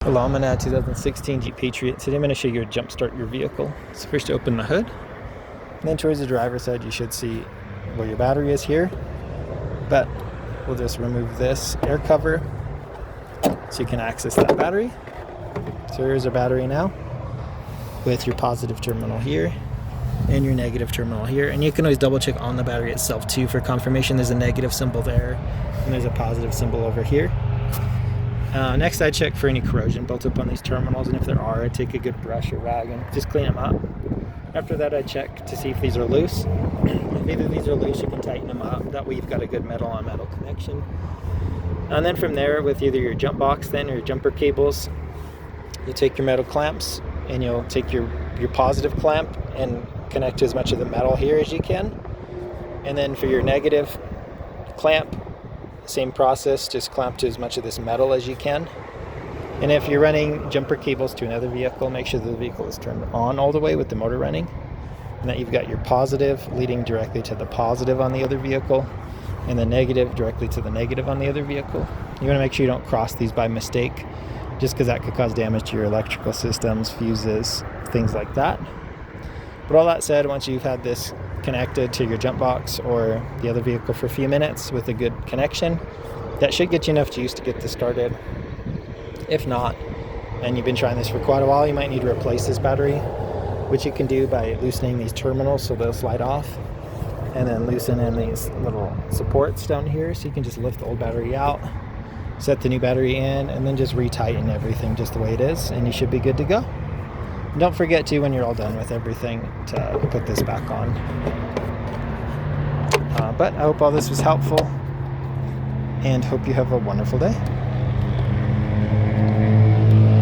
Hello, I'm in a 2016 Jeep Patriot. Today I'm going to show you how to jump start your vehicle. So first open the hood, and then towards the driver's side you should see where your battery is here. But we'll just remove this air cover so you can access that battery. So here's our battery now with your positive terminal here and your negative terminal here. And you can always double check on the battery itself too for confirmation. There's a negative symbol there and there's a positive symbol over here. Next, I check for any corrosion built up on these terminals, and if there are, I take a good brush or rag and just clean them up. After that, I check to see if these are loose. If either of these are loose, you can tighten them up. That way you've got a good metal on metal connection. And then from there, with either your jump box then or your jumper cables, you take your metal clamps and you'll take your positive clamp and connect to as much of the metal here as you can. And then for your negative clamp, same process, just clamp to as much of this metal as you can. And if you're running jumper cables to another vehicle, make sure the vehicle is turned on all the way with the motor running, and that you've got your positive leading directly to the positive on the other vehicle and the negative directly to the negative on the other vehicle. You want to make sure you don't cross these by mistake, just because that could cause damage to your electrical systems, fuses, things like that. But all that said, once you've had this connected to your jump box or the other vehicle for a few minutes with a good connection, that should get you enough juice to get this started. If not, and you've been trying this for quite a while, you might need to replace this battery, which you can do by loosening these terminals so they'll slide off, and then loosen in these little supports down here so you can just lift the old battery out, set the new battery in, and then just retighten everything just the way it is, and you should be good to go. Don't forget to, when you're all done with everything, to put this back on. But I hope all this was helpful and hope you have a wonderful day.